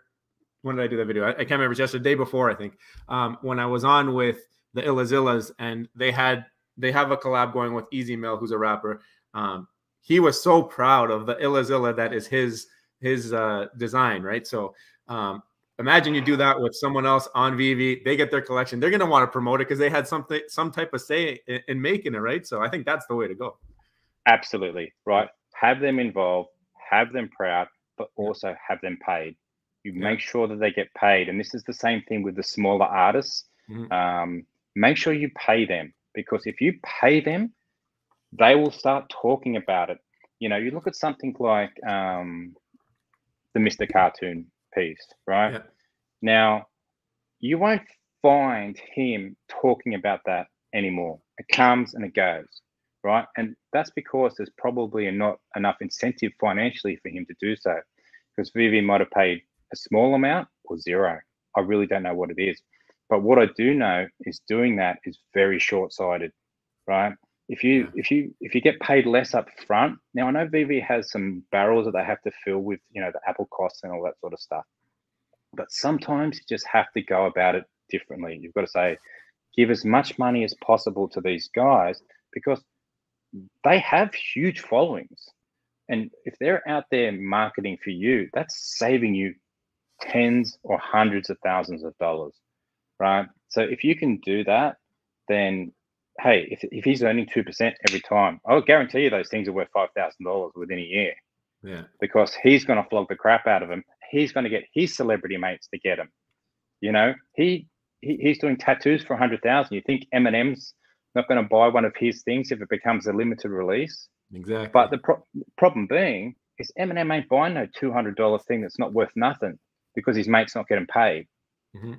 when did I do that video? I can't remember. It's yesterday, the day before, I think, when I was on with the Illazillas, and they have a collab going with Easy Mill, who's a rapper. He was so proud of the Illazilla that is his design, right? So imagine you do that with someone else on VV. They get their collection. They're going to want to promote it because they had some type of say in making it, right? So I think that's the way to go. Absolutely, right. Have them involved, have them proud, but also have them paid. You make sure that they get paid. And this is the same thing with the smaller artists. Make sure you pay them, because if you pay them, they will start talking about it. You look at something like the Mr. Cartoon piece, right? Yeah. Now, you won't find him talking about that anymore. It comes and it goes, right? And that's because there's probably not enough incentive financially for him to do so, because VV might have paid a small amount or zero. I really don't know what it is. But what I do know is doing that is very short-sighted, right? If you get paid less up front, now I know VV has some barrels that they have to fill with, the Apple costs and all that sort of stuff. But sometimes you just have to go about it differently. You've got to say, give as much money as possible to these guys, because they have huge followings. And if they're out there marketing for you, that's saving you tens or hundreds of thousands of dollars, right? So if you can do that, then hey, if he's earning 2% every time, I'll guarantee you those things are worth $5,000 within a year. Yeah. Because he's going to flog the crap out of him. He's going to get his celebrity mates to get him. He's doing tattoos for $100,000. You think Eminem's not going to buy one of his things if it becomes a limited release? Exactly. But the problem being, is Eminem ain't buying no $200 thing that's not worth nothing because his mate's not getting paid. Mm-hmm.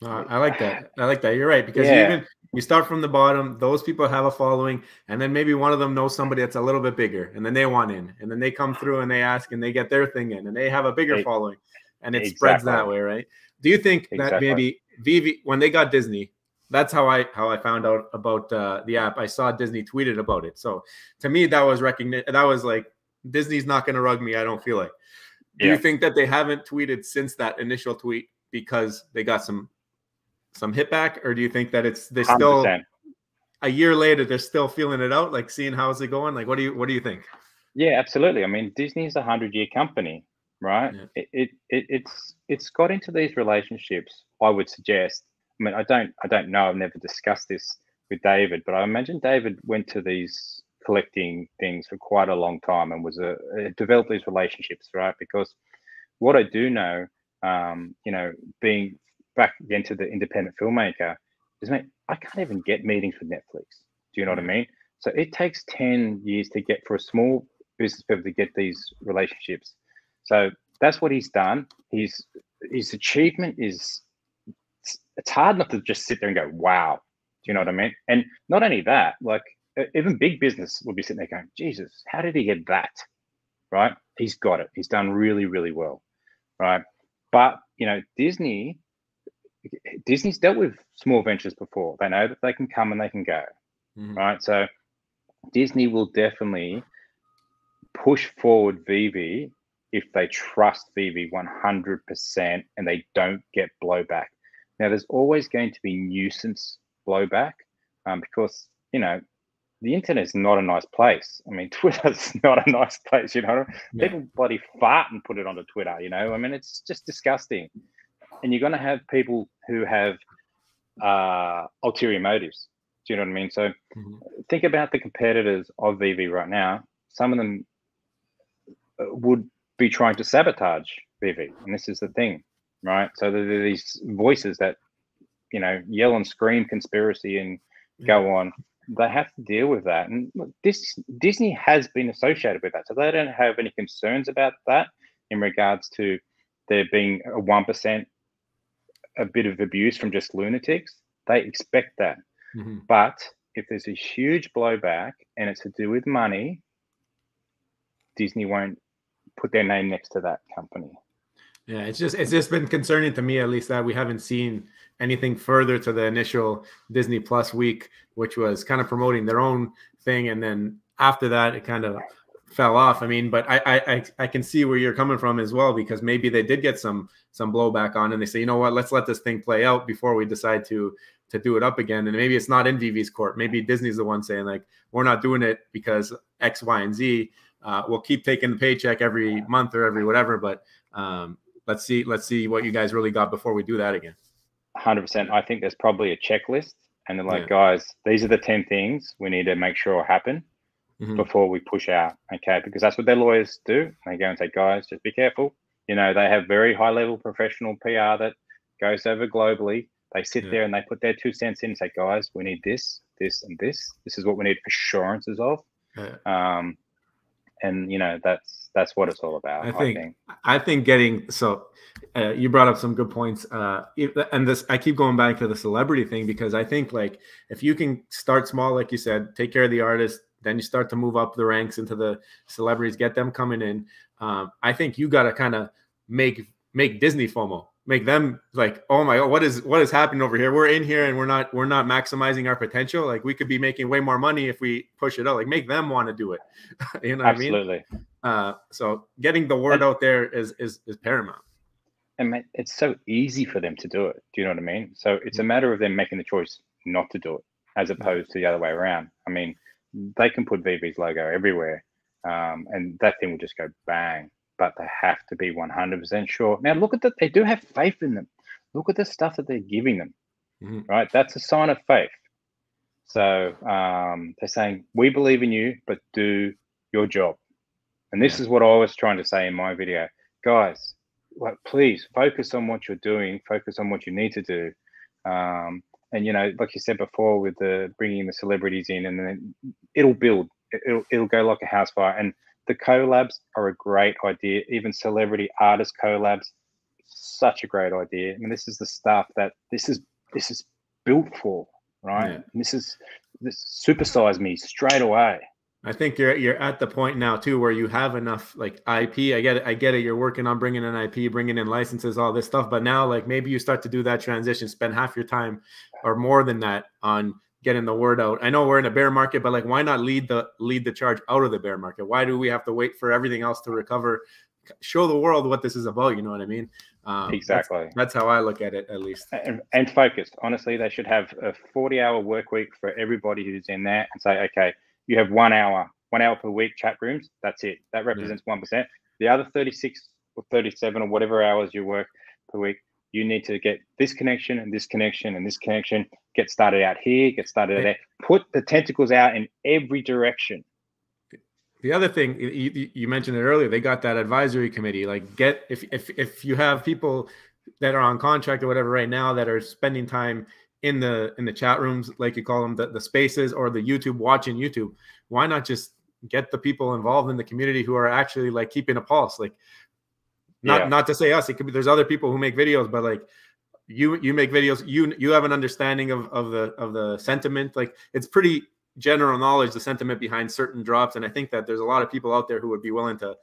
I like that. I like that. You're right, because you start from the bottom. Those people have a following, and then maybe one of them knows somebody that's a little bit bigger, and then they want in, and then they come through and they ask, and they get their thing in, and they have a bigger following, and it spreads that way, right? Do you think that maybe Vivi, when they got Disney, that's how I found out about the app? I saw Disney tweeted about it, so to me that was recognition. That was like, Disney's not going to rug me. I don't feel like. Do you think that they haven't tweeted since that initial tweet because they got some hit back, or do you think that they're still 100%. A year later they're still feeling it out, like seeing how's it going? Like, what do you think? Yeah, absolutely. I mean, Disney's a 100-year company, right? Yeah. It's got into these relationships, I would suggest. I mean, I don't know. I've never discussed this with David, but I imagine David went to these collecting things for quite a long time and was developed these relationships, right? Because what I do know, being back again to the independent filmmaker, is, mate, I can't even get meetings with Netflix. Do you know what I mean? So it takes 10 years to get for a small business people to get these relationships. So that's what he's done. His achievement is, it's hard not to just sit there and go, wow. Do you know what I mean? And not only that, like, even big business would be sitting there going, Jesus, how did he get that? Right? He's got it. He's done really, really well. Right? But, Disney's dealt with small ventures before. They know that they can come and they can go. Mm-hmm. Right? So Disney will definitely push forward Vivi if they trust Vivi 100% and they don't get blowback. Now, there's always going to be nuisance blowback because, the internet is not a nice place. I mean, Twitter's not a nice place, People bloody fart and put it onto Twitter, I mean, it's just disgusting. And you're going to have people who have ulterior motives. Do you know what I mean? So think about the competitors of Vivi right now. Some of them would be trying to sabotage Vivi. And this is the thing, right? So there are these voices that, yell and scream conspiracy and go on. They have to deal with that. And look, Disney has been associated with that. So they don't have any concerns about that in regards to there being a 1%, a bit of abuse from just lunatics. They expect that. Mm-hmm. But if there's a huge blowback and it's to do with money, Disney won't put their name next to that company. Yeah, it's just been concerning to me, at least, that we haven't seen anything further to the initial Disney Plus week, which was kind of promoting their own thing, and then after that it kind of fell off. I mean, but I can see where you're coming from as well, because maybe they did get some blowback on, and they say, you know what, let's let this thing play out before we decide to do it up again. And maybe it's not in Vivi's court. Maybe Disney's the one saying, like, we're not doing it because X, Y, and Z. We'll keep taking the paycheck every month or every whatever, but let's see what you guys really got before we do that again. 100%. I think there's probably a checklist, and they're like, guys, these are the 10 things we need to make sure happen before we push out. Okay, because that's what their lawyers do. They go and say, guys, just be careful. They have very high level professional PR that goes over globally. They sit there and they put their 2 cents in and say, guys, we need this, this, and this. This is what we need assurances of. And that's what it's all about. I think getting you brought up some good points, and this, I keep going back to the celebrity thing, because I think, like, if you can start small, like you said, take care of the artist, then you start to move up the ranks into the celebrities, get them coming in. I think you got to kind of make Disney FOMO. Make them like, oh my God, what is happening over here? We're in here and we're not maximizing our potential. Like, we could be making way more money if we push it out. Like, make them want to do it. You know what Absolutely. I mean? So getting the word out there is paramount. And it's so easy for them to do it. Do you know what I mean? So it's a matter of them making the choice not to do it, as opposed to the other way around. I mean, they can put Vivi's logo everywhere, and that thing will just go bang. But they have to be 100% sure. Now, look at that. They do have faith in them. Look at the stuff that they're giving them, right? That's a sign of faith. So they're saying, we believe in you, but do your job. And this is what I was trying to say in my video. Guys, please focus on what you're doing. Focus on what you need to do. And, like you said before, with the bringing the celebrities in, and then it'll build. It'll go like a house fire. And The collabs are a great idea. Even celebrity artist collabs, such a great idea. I mean, this is the stuff that this is built for, right? Yeah. This supersize me straight away. I think you're at the point now too where you have enough like IP. I get it. You're working on bringing in IP, bringing in licenses, all this stuff. But now, like, maybe you start to do that transition, spend half your time or more than that on getting the word out. I know we're in a bear market, but like, why not lead the charge out of the bear market? Why do we have to wait for everything else to recover? Show the world what this is about. You know what I mean? Exactly. That's how I look at it, at least. And focused. Honestly, they should have a 40-hour work week for everybody who's in there, and say, okay, you have 1 hour per week chat rooms. That's it. That represents 1%. The other 36 or 37 or whatever hours you work per week, you need to get this connection and this connection and this connection. Get started out here. Get started out there. Put the tentacles out in every direction. The other thing you mentioned it earlier, they got that advisory committee. Like, if you have people that are on contract or whatever right now that are spending time in the chat rooms, like you call them, the spaces, or the YouTube, watching YouTube, why not just get the people involved in the community who are actually like keeping a pulse? Like, not to say us, it could be, there's other people who make videos, but like you make videos, you have an understanding of the sentiment. Like, it's pretty general knowledge, the sentiment behind certain drops, and I think that there's a lot of people out there who would be willing to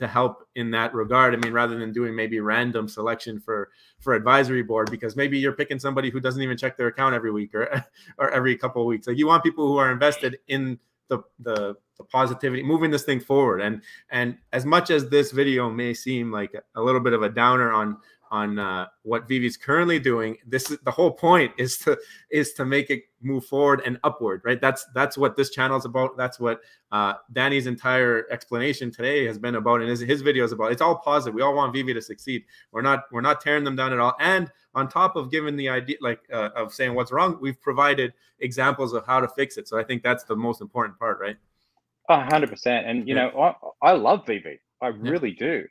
help in that regard. I mean, rather than doing maybe random selection for advisory board, because maybe you're picking somebody who doesn't even check their account every week or every couple of weeks. Like, you want people who are invested in the positivity, moving this thing forward. And as much as this video may seem like a little bit of a downer on what Vivi's currently doing, this is the whole point, is to make it move forward and upward, right? That's what this channel is about. That's what Danny's entire explanation today has been about, and his video is about. It's all positive. We all want Vivi to succeed. We're not tearing them down at all. And on top of giving the idea, like of saying what's wrong, we've provided examples of how to fix it. So I think that's the most important part, right? 100%. And you know, I love Vivi. I really do.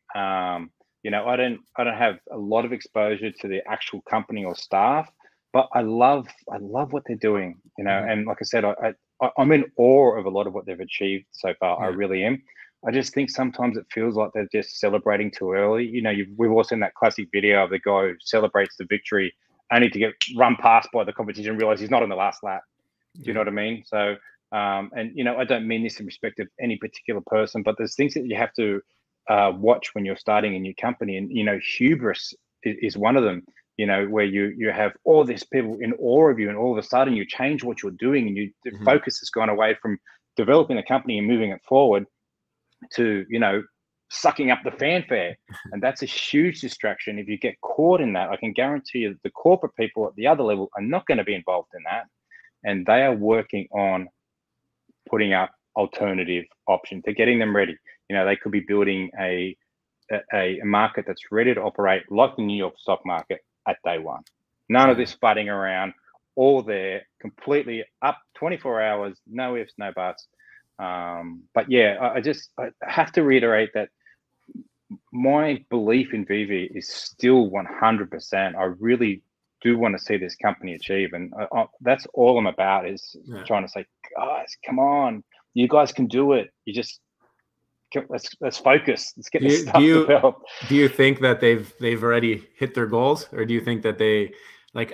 You know, I don't have a lot of exposure to the actual company or staff, but I love what they're doing, you know. And like I said, I'm in awe of a lot of what they've achieved so far. I really am. I just think sometimes it feels like they're just celebrating too early. You know, we've all seen that classic video of the guy who celebrates the victory only to get run past by the competition and realize he's not in the last lap. Do you know what I mean? So, and you know, I don't mean this in respect of any particular person, but there's things that you have to watch when you're starting a new company, and you know, hubris is one of them. You know, where you have all these people in awe of you, and all of a sudden you change what you're doing, and the focus has gone away from developing the company and moving it forward to, you know, sucking up the fanfare. And that's a huge distraction. If you get caught in that, I can guarantee you that the corporate people at the other level are not going to be involved in that, and they are working on putting up alternative options. They're getting them ready. You know, they could be building a market that's ready to operate like the New York stock market at day one. None of this butting around, all there, completely up 24 hours, no ifs, no buts. But yeah, I have to reiterate that my belief in Vivi is still 100%. I really do want to see this company achieve, and that's all I'm about, is trying to say, guys, come on, you guys can do it. You just let's focus. Let's get this stuff developed. Do you think that they've already hit their goals, or do you think that they, like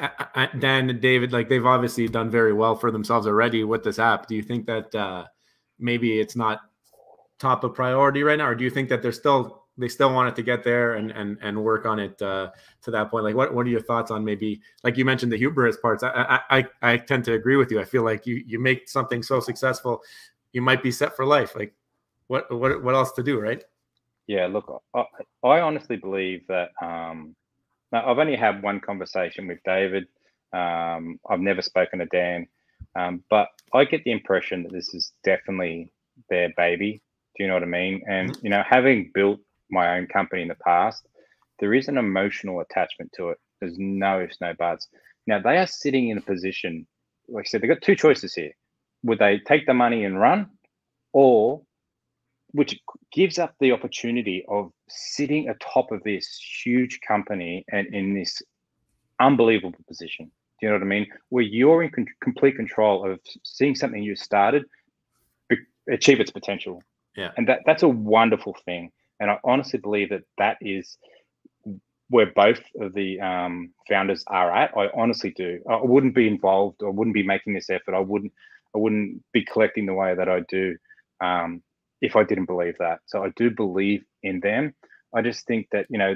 Dan and David, like they've obviously done very well for themselves already with this app? Do you think that maybe it's not top of priority right now, or do you think that they still want it to get there and work on it to that point? Like, what are your thoughts on, maybe, like you mentioned, the hubris parts? I tend to agree with you. I feel like you make something so successful, you might be set for life. Like, what else to do, right? Yeah, look, I honestly believe that now I've only had one conversation with David. I've never spoken to Dan, but I get the impression that this is definitely their baby. Do you know what I mean? And you know, having built my own company in the past, there is an emotional attachment to it. There's no ifs, no buts. Now they are sitting in a position, like I said, they've got two choices here. Would they take the money and run, or which gives up the opportunity of sitting atop of this huge company and in this unbelievable position. Do you know what I mean? Where you're in complete control of seeing something you started achieve its potential. Yeah. And that's a wonderful thing. And I honestly believe that is where both of the founders are at. I honestly do. I wouldn't be involved. I wouldn't be making this effort. I wouldn't be collecting the way that I do if I didn't believe that. So I do believe in them. I just think that, you know,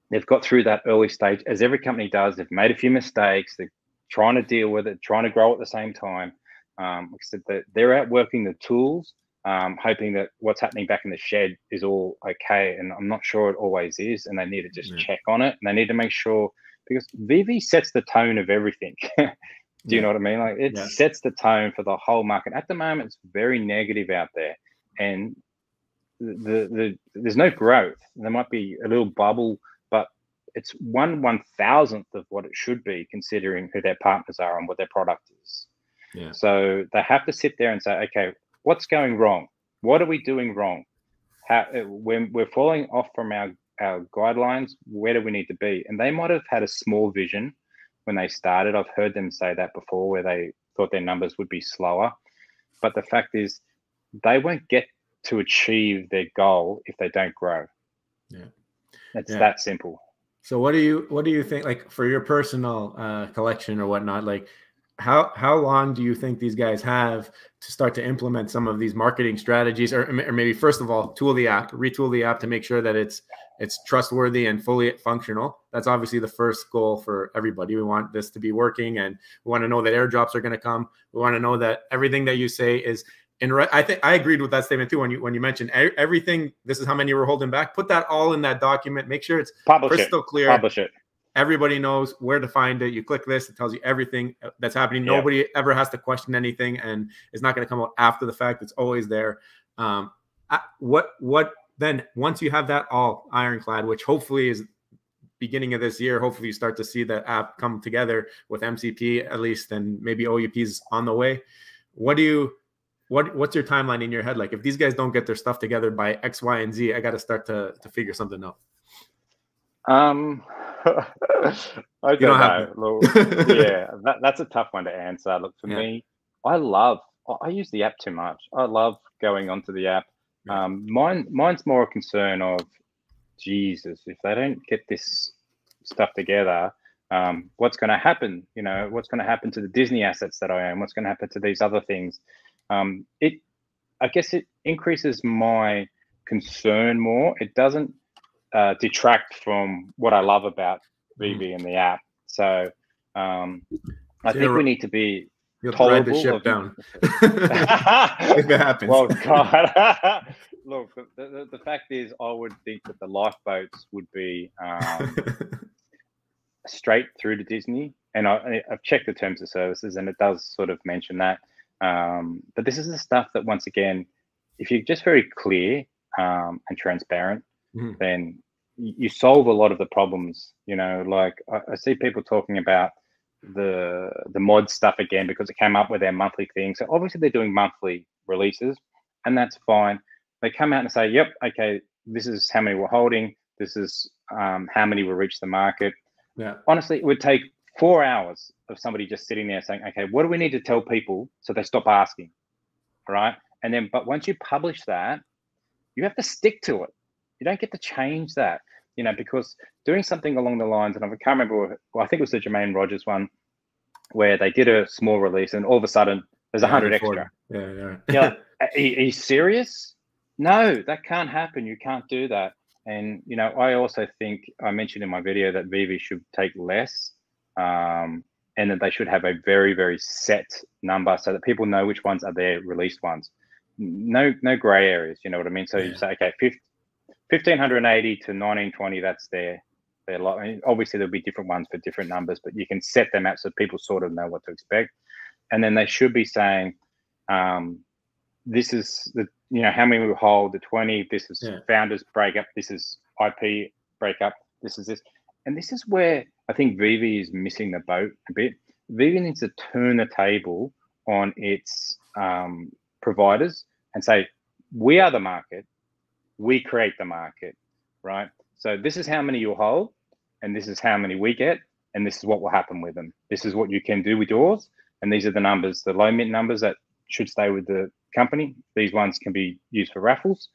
they've got through that early stage, as every company does. They've made a few mistakes. They're trying to deal with it, trying to grow at the same time. Like I said, they're out working the tools, hoping that what's happening back in the shed is all okay. And I'm not sure it always is. And they need to just check on it. And they need to make sure, because VV sets the tone of everything. Do you know what I mean? Like, it sets the tone for the whole market. At the moment, it's very negative out there. And there's no growth. There might be a little bubble, but it's 1/1000th of what it should be, considering who their partners are and what their product is. Yeah. So they have to sit there and say, okay, what's going wrong? What are we doing wrong? When we're falling off from our guidelines, where do we need to be? And they might have had a small vision when they started. I've heard them say that before, where they thought their numbers would be slower. But the fact is, they won't get to achieve their goal if they don't grow. Yeah. It's that simple. So what do you think, like, for your personal collection or whatnot, like, how long do you think these guys have to start to implement some of these marketing strategies, or maybe first of all, retool the app to make sure that it's trustworthy and fully functional? That's obviously the first goal for everybody. We want this to be working, and we want to know that airdrops are going to come. We want to know that everything that you say is I think I agreed with that statement too when you mentioned everything. This is how many we're holding back. Put that all in that document. Make sure it's crystal clear. Publish it. Everybody knows where to find it. You click this, it tells you everything that's happening. Yeah. Nobody ever has to question anything, and it's not going to come out after the fact. It's always there. What then, once you have that all ironclad, which hopefully is beginning of this year, hopefully you start to see the app come together with MCP at least, and maybe OUP's on the way. What's your timeline in your head? Like, if these guys don't get their stuff together by X, Y, and Z, I got to start to figure something out. I don't know. Look, yeah, that's a tough one to answer. Look, for me, I use the app too much. I love going onto the app. Mine's more a concern of, Jesus, if they don't get this stuff together, what's going to happen? You know, what's going to happen to the Disney assets that I own? What's going to happen to these other things? I guess it increases my concern more. It doesn't detract from what I love about VV and the app. So I think we need to be tolerable. Ride the ship down if it happens. Well, God. Look, the fact is, I would think that the lifeboats would be straight through to Disney. And I've checked the terms of services, and it does sort of mention that. But this is the stuff that, once again, if you're just very clear and transparent, then you solve a lot of the problems. You know, like I see people talking about the mod stuff again because it came up with their monthly thing. So obviously they're doing monthly releases, and that's fine. They come out and say, yep, okay, this is how many we're holding. This is how many will reach the market. Yeah. Honestly, it would take 4 hours of somebody just sitting there saying, okay, what do we need to tell people so they stop asking, right? And then, but once you publish that, you have to stick to it. You don't get to change that, you know, because doing something along the lines, and I can't remember, well, I think it was the Jermaine Rogers one, where they did a small release and all of a sudden there's 100 extra. Yeah. You're like, are you serious? No, that can't happen. You can't do that. And, you know, I also think, I mentioned in my video that VV should take less, and that they should have a very, very set number so that people know which ones are their released ones. No gray areas, you know what I mean? So you say, okay, 1580 to 1920, that's their lot. I mean, obviously there'll be different ones for different numbers, but you can set them out so people sort of know what to expect. And then they should be saying, this is the, you know, how many we hold, the 20, this is founders breakup, this is IP breakup, this is this. And this is where I think VV is missing the boat a bit. VV needs to turn the table on its providers and say, we are the market, we create the market, right? So this is how many you'll hold, and this is how many we get, and this is what will happen with them. This is what you can do with yours, and these are the numbers, the low mint numbers that should stay with the company. These ones can be used for raffles.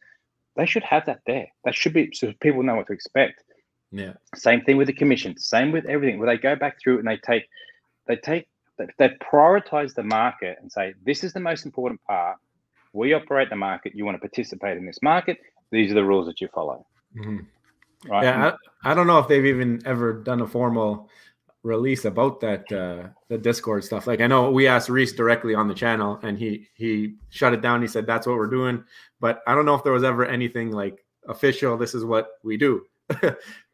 They should have that there. That should be so people know what to expect. Yeah. Same thing with the commission. Same with everything. Where they go back through and they prioritize the market and say, this is the most important part. We operate the market. You want to participate in this market. These are the rules that you follow. Mm-hmm. Right. Yeah, I don't know if they've even ever done a formal release about that, the Discord stuff. Like, I know we asked Reese directly on the channel, and he shut it down. He said that's what we're doing, but I don't know if there was ever anything like official. This is what we do.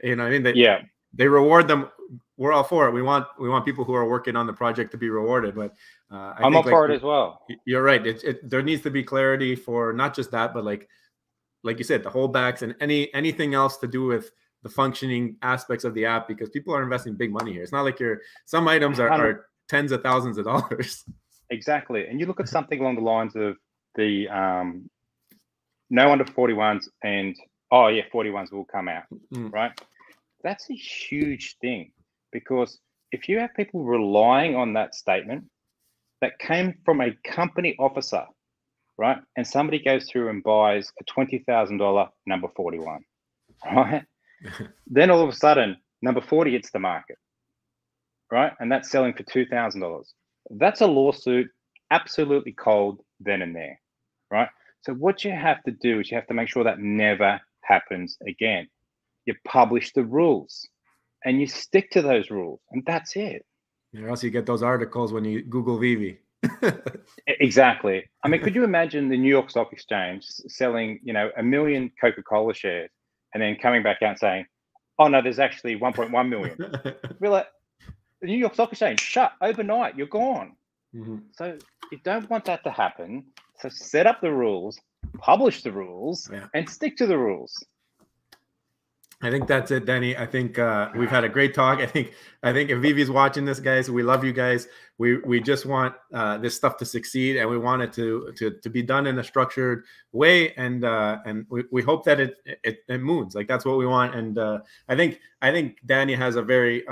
You know what I mean? They reward them. We're all for it. We want people who are working on the project to be rewarded. But I'm up for it as well. You're right. There needs to be clarity for not just that, but like you said, the holdbacks and anything else to do with the functioning aspects of the app, because people are investing big money here. It's not like some items are tens of thousands of dollars. Exactly. And you look at something along the lines of the no under 41s and 41s will come out, right? That's a huge thing, because if you have people relying on that statement that came from a company officer, right? And somebody goes through and buys a $20,000 number 41, right? Then all of a sudden, number 40 hits the market, right? And that's selling for $2,000. That's a lawsuit, absolutely cold then and there, right? So what you have to do is you have to make sure that never happens again. You publish the rules and you stick to those rules, and that's it. Or else you get those articles when you Google Vivi. Exactly. I mean, could you imagine the New York Stock Exchange selling, 1 million Coca-Cola shares and then coming back out and saying, oh no, there's actually 1.1 million. We're like, the New York Stock Exchange shut overnight, you're gone. So you don't want that to happen. So set up the rules, publish the rules, and stick to the rules. I think that's it, Danny. I think we've had a great talk. I think if Vivi's watching this, guys, we love you guys. We just want this stuff to succeed, and we want it to be done in a structured way, and we hope that it moves. Like, that's what we want. And I think Danny has a very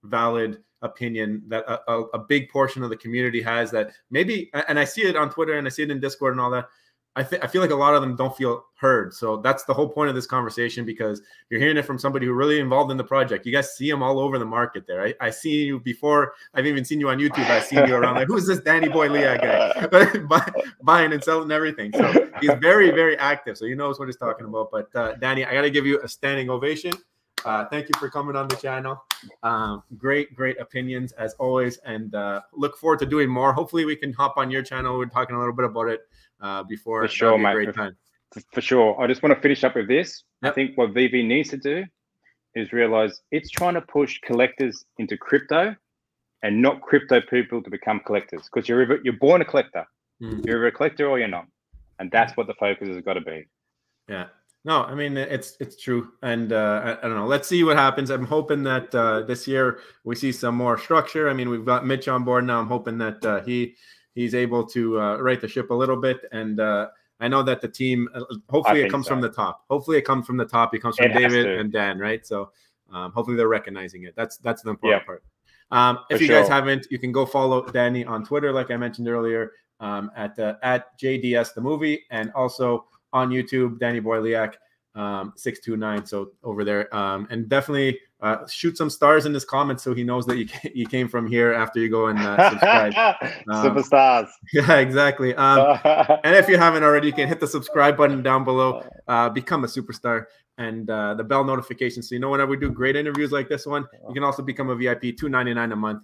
valid opinion that a big portion of the community has, that maybe, and I see it on Twitter and I see it in Discord and all that. I feel like a lot of them don't feel heard. So that's the whole point of this conversation, because you're hearing it from somebody who really involved in the project. You guys see them all over the market there. I see you before I've even seen you on YouTube. I've seen you around like, who's this Danny Boy Liak guy? Buying and selling everything. So he's very, very active. So he knows what he's talking about. But Danny, I got to give you a standing ovation. Thank you for coming on the channel. Great opinions as always, and look forward to doing more. Hopefully we can hop on your channel. We're talking a little bit about it before. For sure, mate. Great time. For sure. I just want to finish up with this. Yep. I think what VV needs to do is realize it's trying to push collectors into crypto and not crypto people to become collectors, because you're born a collector. You're either a collector or you're not, and that's what the focus has got to be. Yeah. No, I mean, it's true. And I don't know. Let's see what happens. I'm hoping that this year we see some more structure. I mean, we've got Mitch on board now. I'm hoping that he's able to right the ship a little bit. And I know that the team, hopefully it comes from the top. Hopefully it comes from the top. It comes from David and Dan, right? So hopefully they're recognizing it. That's the important part. If you guys haven't, you can go follow Danny on Twitter, like I mentioned earlier, at JDS the movie, and also on YouTube, Danny Boy Liak 629. So over there, and definitely shoot some stars in his comments so he knows that you came from here after you go and subscribe. Superstars. Yeah, exactly. And if you haven't already, you can hit the subscribe button down below. Become a superstar, and the bell notification so you know whenever we do great interviews like this one. You can also become a VIP, $2.99 a month.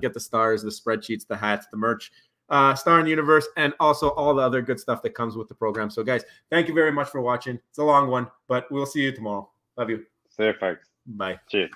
Get the stars, the spreadsheets, the hats, the merch. Star in the Universe, and also all the other good stuff that comes with the program. So guys, thank you very much for watching. It's a long one, but we'll see you tomorrow. Love you. See you, folks. Bye. Cheers.